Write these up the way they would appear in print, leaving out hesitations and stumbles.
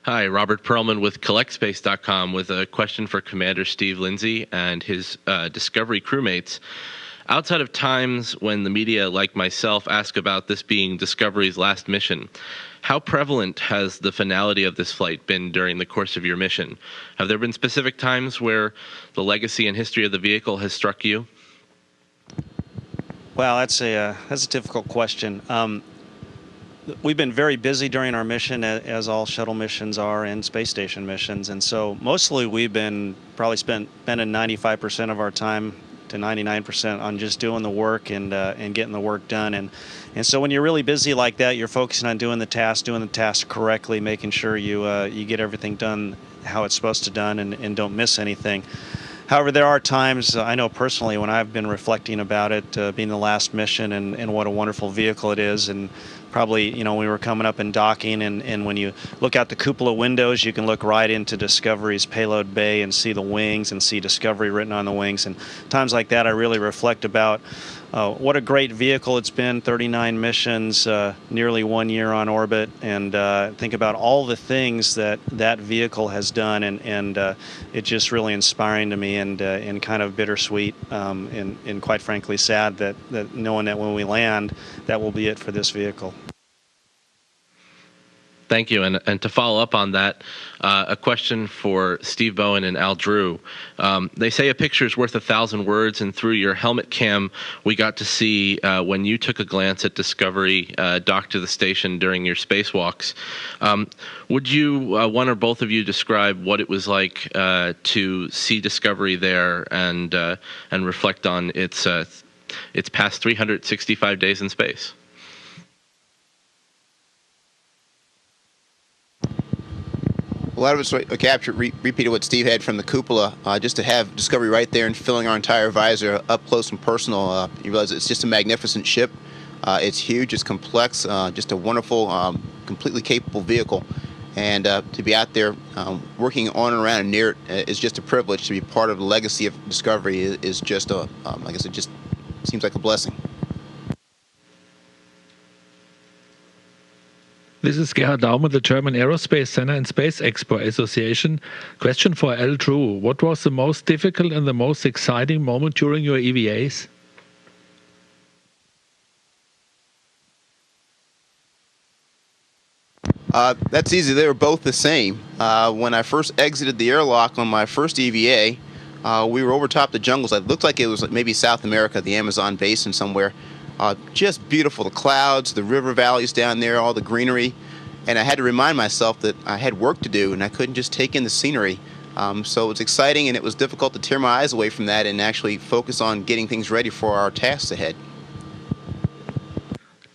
Hi, Robert Perlman with CollectSpace.com with a question for Commander Steve Lindsay and his Discovery crewmates. Outside of times when the media, like myself, ask about this being Discovery's last mission, how prevalent has the finality of this flight been during the course of your mission? Have there been specific times where the legacy and history of the vehicle has struck you? Well, that's a difficult question. We've been very busy during our mission, as all shuttle missions are and space station missions, and so mostly we've been probably spending 95% of our time to 99% on just doing the work and getting the work done. And so when you're really busy like that, you're focusing on doing the task correctly, making sure you get everything done how it's supposed to done and don't miss anything. However, there are times, I know personally, when I've been reflecting about it being the last mission and what a wonderful vehicle it is. And probably, we were coming up and docking, and when you look out the cupola windows, you can look right into Discovery's payload bay and see the wings and see Discovery written on the wings. And times like that, I really reflect about what a great vehicle it's been, 39 missions, nearly 1 year on orbit, and think about all the things that vehicle has done, and it's just really inspiring to me and kind of bittersweet and quite frankly sad that knowing that when we land, that will be it for this vehicle. Thank you. And to follow up on that, a question for Steve Bowen and Al Drew. They say a picture is worth 1,000 words, and through your helmet cam, we got to see when you took a glance at Discovery docked to the station during your spacewalks. Would you, one or both of you, describe what it was like to see Discovery there and reflect on its past 365 days in space? A lot of us repeated what Steve had from the cupola, just to have Discovery right there and filling our entire visor up close and personal. You realize it's just a magnificent ship. It's huge, it's complex, just a wonderful, completely capable vehicle. And to be out there working on and around and near it is just a privilege. To be part of the legacy of Discovery is just, I guess it just seems like a blessing. This is Gerhard Daumer, the German Aerospace Center and Space Expo Association. Question for Al Drew. What was the most difficult and the most exciting moment during your EVAs? That's easy. They were both the same. When I first exited the airlock on my first EVA, we were over top the jungles. It looked like it was maybe South America, the Amazon basin somewhere. Just beautiful, the clouds, the river valleys down there, all the greenery. And I had to remind myself that I had work to do and I couldn't just take in the scenery. So it was exciting, and it was difficult to tear my eyes away from that and actually focus on getting things ready for our tasks ahead.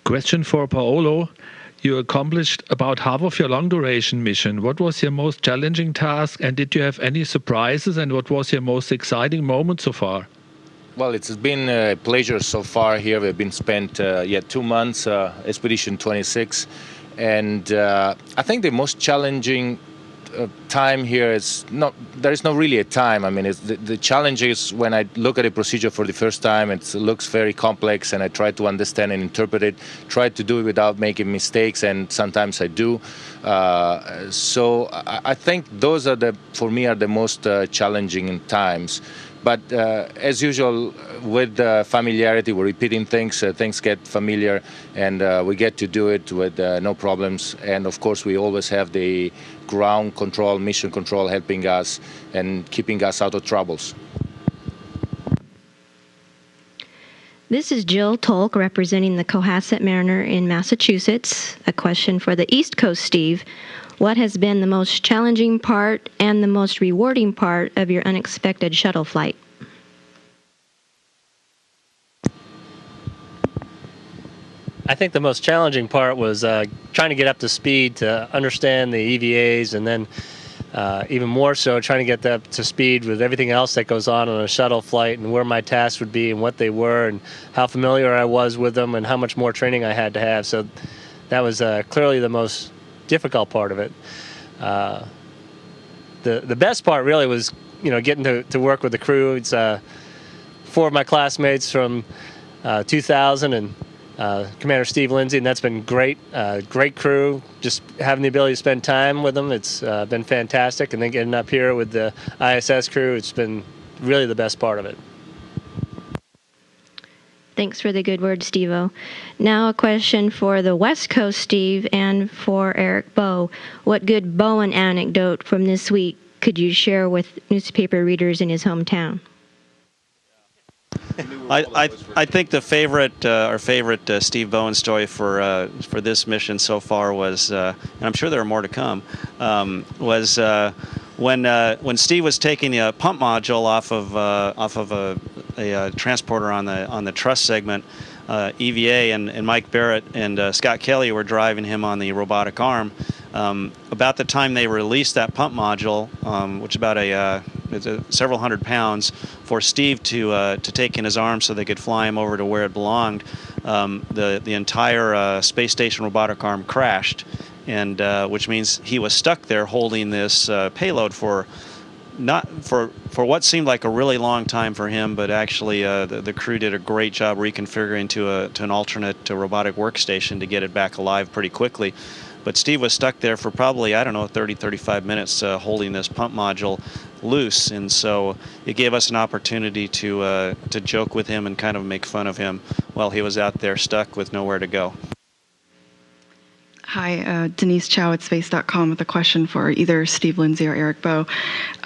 Question for Paolo. You accomplished about half of your long-duration mission. What was your most challenging task, and did you have any surprises, and what was your most exciting moment so far? Well, it's been a pleasure so far here. We've been spent 2 months, Expedition 26, and I think the most challenging time here is there is not really a time. I mean, the challenge is when I look at a procedure for the first time, it looks very complex, and I try to understand and interpret it, try to do it without making mistakes, and sometimes I do. So I think those are for me are the most challenging times. But as usual, with familiarity, we're repeating things. Things get familiar, and we get to do it with no problems. And of course, we always have the ground control, mission control helping us and keeping us out of troubles. This is Jill Tolk representing the Cohasset Mariner in Massachusetts. A question for the East Coast, Steve. What has been the most challenging part and the most rewarding part of your unexpected shuttle flight? I think the most challenging part was trying to get up to speed to understand the EVAs, and then even more so trying to get up to speed with everything else that goes on a shuttle flight, and where my tasks would be and what they were and how familiar I was with them and how much more training I had to have. So that was clearly the most difficult part of it. The best part really was getting to work with the crew. It's 4 of my classmates from 2000 and Commander Steve Lindsay, and that's been great. Great crew. Just having the ability to spend time with them, it's been fantastic. And then getting up here with the ISS crew, it's been really the best part of it. Thanks for the good word, Steve-O. Now a question for the West Coast Steve and for Eric Bowe. What good Bowen anecdote from this week could you share with newspaper readers in his hometown? I think the our favorite Steve Bowen story for this mission so far was, and I'm sure there are more to come, was when Steve was taking the pump module off of a transporter on the truss segment. EVA and Mike Barrett and Scott Kelly were driving him on the robotic arm. About the time they released that pump module, which is about several hundred pounds, for Steve to take in his arm so they could fly him over to where it belonged, the entire space station robotic arm crashed, and which means he was stuck there holding this payload for what seemed like a really long time for him, but actually the crew did a great job reconfiguring to an alternate robotic workstation to get it back alive pretty quickly. But Steve was stuck there for probably, 30, 35 minutes holding this pump module loose, and so it gave us an opportunity to joke with him and kind of make fun of him while he was out there stuck with nowhere to go. Hi, Denise Chow at space.com with a question for either Steve Lindsay or Eric Bowe.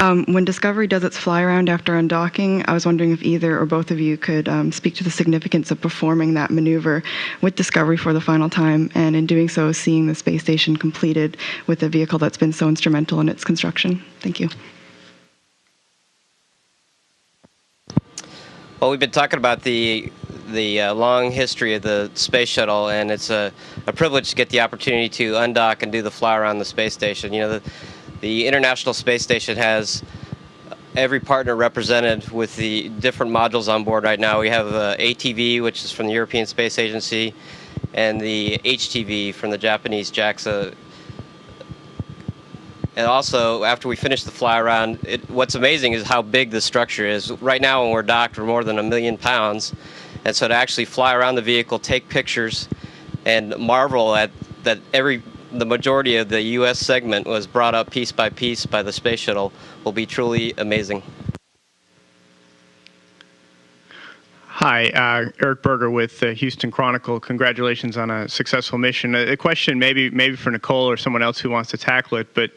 When Discovery does its fly around after undocking, I was wondering if either or both of you could speak to the significance of performing that maneuver with Discovery for the final time, and in doing so, seeing the space station completed with a vehicle that's been so instrumental in its construction. Thank you. Well, we've been talking about the long history of the space shuttle, and it's a privilege to get the opportunity to undock and do the fly around the space station. You know, the International Space Station has every partner represented with the different modules on board right now. We have ATV, which is from the European Space Agency, and the HTV from the Japanese JAXA. And also, after we finish the fly around, what's amazing is how big the structure is. Right now, when we're docked, we're more than 1 million pounds. And so to actually fly around the vehicle, take pictures, and marvel at that the majority of the U.S. segment was brought up piece by piece by the space shuttle will be truly amazing. Hi, Eric Berger with the Houston Chronicle. Congratulations on a successful mission. A question maybe for Nicole or someone else who wants to tackle it, but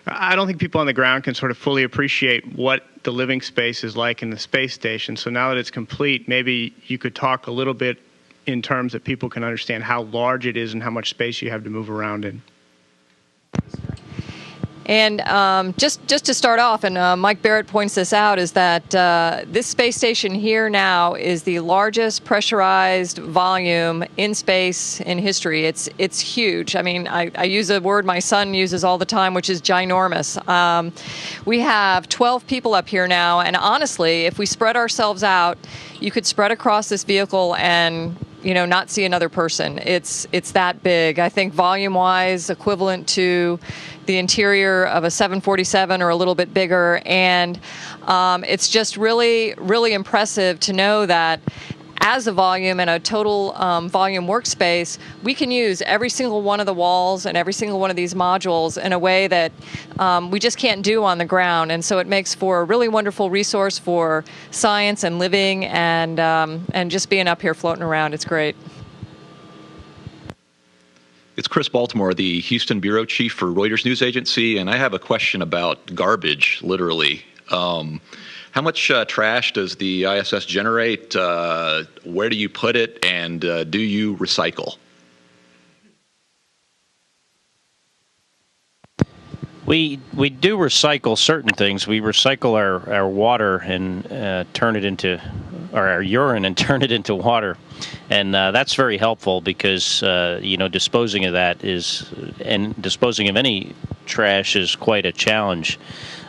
I don't think people on the ground can sort of fully appreciate what the living space is like in the space station. So now that it's complete, maybe you could talk a little bit in terms that people can understand how large it is and how much space you have to move around in. And just to start off, and Mike Barrett points this out, is that this space station here now is the largest pressurized volume in space in history. It's huge. I mean, I use a word my son uses all the time, which is ginormous. We have 12 people up here now, and honestly, if we spread ourselves out, you could spread across this vehicle and not see another person. It's that big. I think volume-wise, equivalent to the interior of a 747 or a little bit bigger, and it's just really, really impressive to know that as a volume and a total volume workspace, we can use every single one of the walls and every single one of these modules in a way that we just can't do on the ground. And so it makes for a really wonderful resource for science and living and just being up here floating around. It's great. It's Chris Baltimore, the Houston bureau chief for Reuters News Agency, and I have a question about garbage, literally. How much trash does the ISS generate? Where do you put it? And do you recycle? We do recycle certain things. We recycle our water and turn it into, or our urine and turn it into water. And that's very helpful because, disposing of that and disposing of any trash is quite a challenge.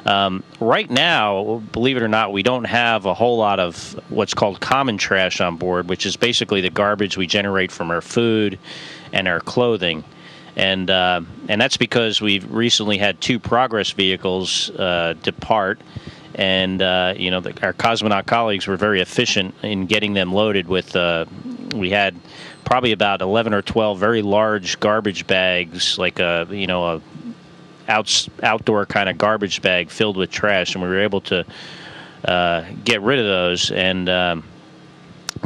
Right now, believe it or not, we don't have a whole lot of what's called common trash on board, which is basically the garbage we generate from our food and our clothing. And that's because we've recently had 2 Progress vehicles depart. And, our cosmonaut colleagues were very efficient in getting them loaded with, we had probably about 11 or 12 very large garbage bags, like a outdoor kind of garbage bag filled with trash, and we were able to get rid of those. And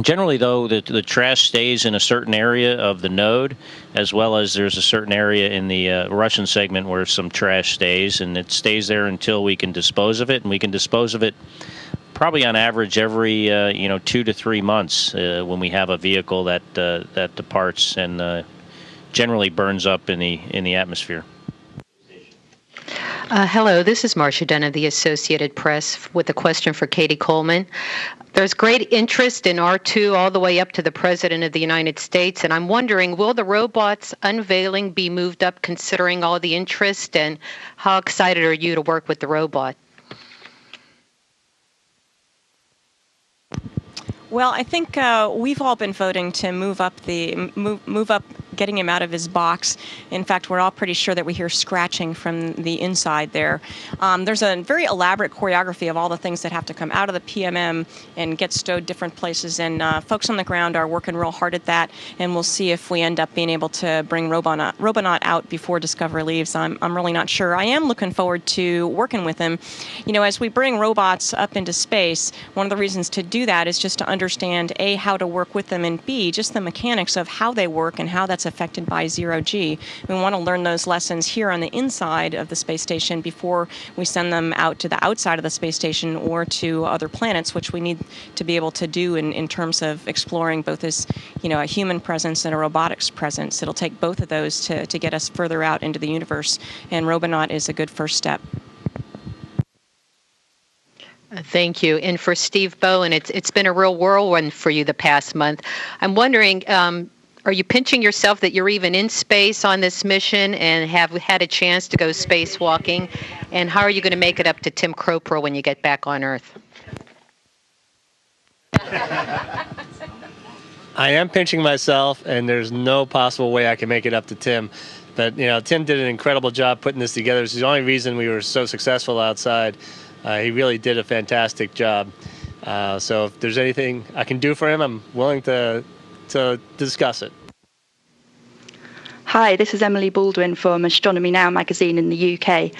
generally, though, the trash stays in a certain area of the node, as well as there's a certain area in the Russian segment where some trash stays, and it stays there until we can dispose of it, and we can dispose of it probably on average every 2 to 3 months when we have a vehicle that departs and generally burns up in the atmosphere. Hello, this is Marcia Dunn of the Associated Press with a question for Katie Coleman. There's great interest in R2 all the way up to the President of the United States, and I'm wondering, will the robot's unveiling be moved up considering all the interest, and how excited are you to work with the robot? Well, I think we've all been voting to move up getting him out of his box. In fact, we're all pretty sure that we hear scratching from the inside there. There's a very elaborate choreography of all the things that have to come out of the PMM and get stowed different places, and folks on the ground are working real hard at that, and we'll see if we end up being able to bring Robonaut out before Discovery leaves. I'm really not sure. I am looking forward to working with him. As we bring robots up into space, one of the reasons to do that is just to understand, A, how to work with them, and B, just the mechanics of how they work and how that's affected by zero-G. We want to learn those lessons here on the inside of the space station before we send them out to the outside of the space station or to other planets, which we need to be able to do in terms of exploring both as a human presence and a robotics presence. It'll take both of those to get us further out into the universe, and Robonaut is a good first step. Thank you. And for Steve Bowen, it's been a real whirlwind for you the past month. I'm wondering, are you pinching yourself that you're even in space on this mission and have had a chance to go spacewalking? And how are you going to make it up to Tim Cropper when you get back on Earth? I am pinching myself, and there's no possible way I can make it up to Tim. But, Tim did an incredible job putting this together. It's the only reason we were so successful outside. He really did a fantastic job. So if there's anything I can do for him, I'm willing to discuss it. Hi, this is Emily Baldwin from Astronomy Now magazine in the UK.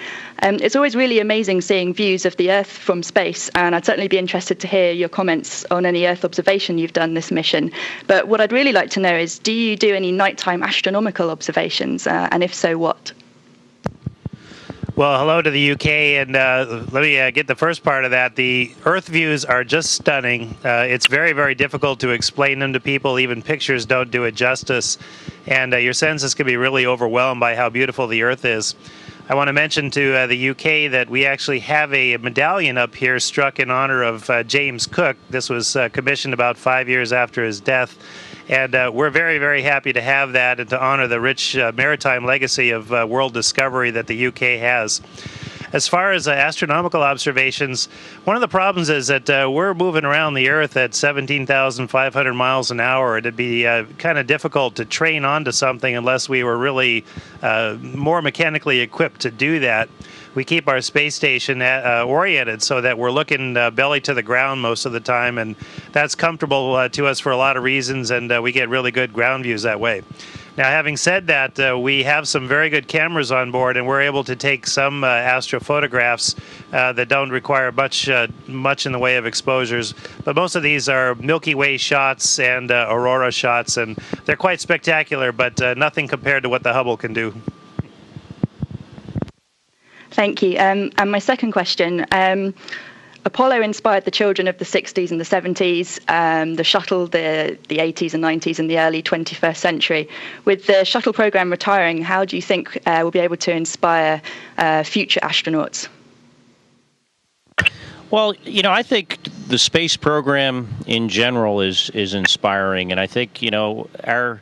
It's always really amazing seeing views of the Earth from space, and I'd certainly be interested to hear your comments on any Earth observation you've done this mission. But what I'd really like to know is, do you do any nighttime astronomical observations, and if so, what? Well, hello to the UK, and let me get the first part of that. The Earth views are just stunning. It's very, very difficult to explain them to people. Even pictures don't do it justice, and your senses can be really overwhelmed by how beautiful the Earth is. I want to mention to the UK that we actually have a medallion up here struck in honor of James Cook. This was commissioned about 5 years after his death. And we're very, very happy to have that and to honor the rich maritime legacy of world discovery that the UK has. As far as astronomical observations, one of the problems is that we're moving around the Earth at 17,500 miles an hour. It'd be kind of difficult to train onto something unless we were really more mechanically equipped to do that. We keep our space station oriented so that we're looking belly to the ground most of the time, and that's comfortable to us for a lot of reasons, and we get really good ground views that way. Now, having said that, we have some very good cameras on board, and we're able to take some astrophotographs that don't require much in the way of exposures. But most of these are Milky Way shots and aurora shots, and they're quite spectacular, but nothing compared to what the Hubble can do. Thank you. And my second question, Apollo inspired the children of the 60s and the 70s, the shuttle, the 80s and 90s, and the early 21st century. With the shuttle program retiring, how do you think we'll be able to inspire future astronauts? Well, I think the space program in general is inspiring, and I think, our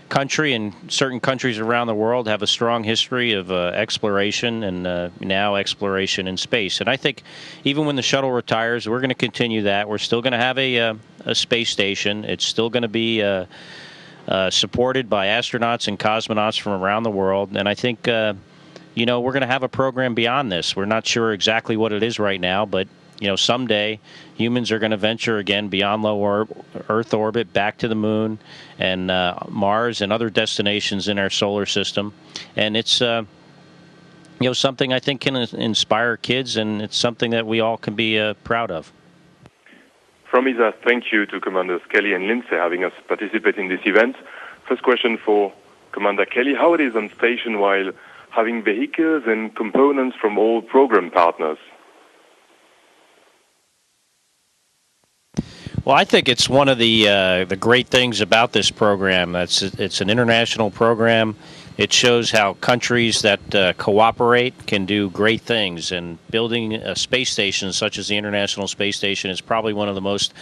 country and certain countries around the world have a strong history of exploration and now exploration in space. And I think even when the shuttle retires, we're going to continue that. We're still going to have a space station. It's still going to be supported by astronauts and cosmonauts from around the world. And I think, we're going to have a program beyond this. We're not sure exactly what it is right now, but someday humans are going to venture again beyond low Earth orbit back to the moon and Mars and other destinations in our solar system. And it's something I think can inspire kids, and it's something that we all can be proud of. From ISA, thank you to Commanders Kelly and Lindsay having us participate in this event. First question for Commander Kelly: how it is on station while having vehicles and components from all program partners? Well, I think it's one of the great things about this program. It's an international program. It shows how countries that cooperate can do great things. And building a space station such as the International Space Station is probably one of the most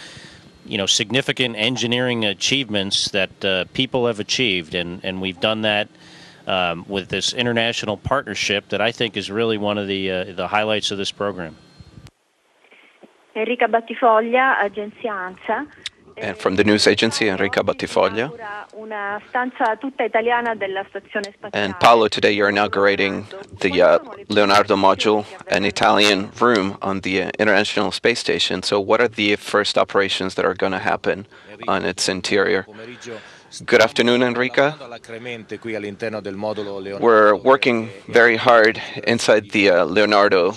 significant engineering achievements that people have achieved. And we've done that with this international partnership that I think is really one of the highlights of this program. Enrica Battifoglia, Agenzia ANSA. And from the news agency, Enrica Battifoglia. Una stanza tutta italiana della stazione spaziale. And Paolo, today you're inaugurating the Leonardo module, an Italian room on the International Space Station. So what are the first operations that are going to happen on its interior? Good afternoon, Enrica. We're working very hard inside the Leonardo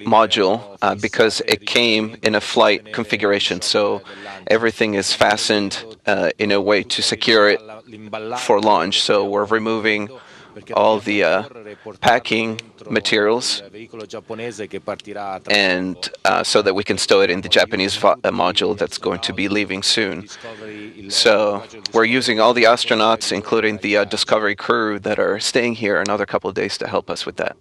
module because it came in a flight configuration, so everything is fastened in a way to secure it for launch. So we're removing all the packing materials, and so that we can stow it in the Japanese module that's going to be leaving soon. So we're using all the astronauts, including the Discovery crew, that are staying here another couple of days to help us with that.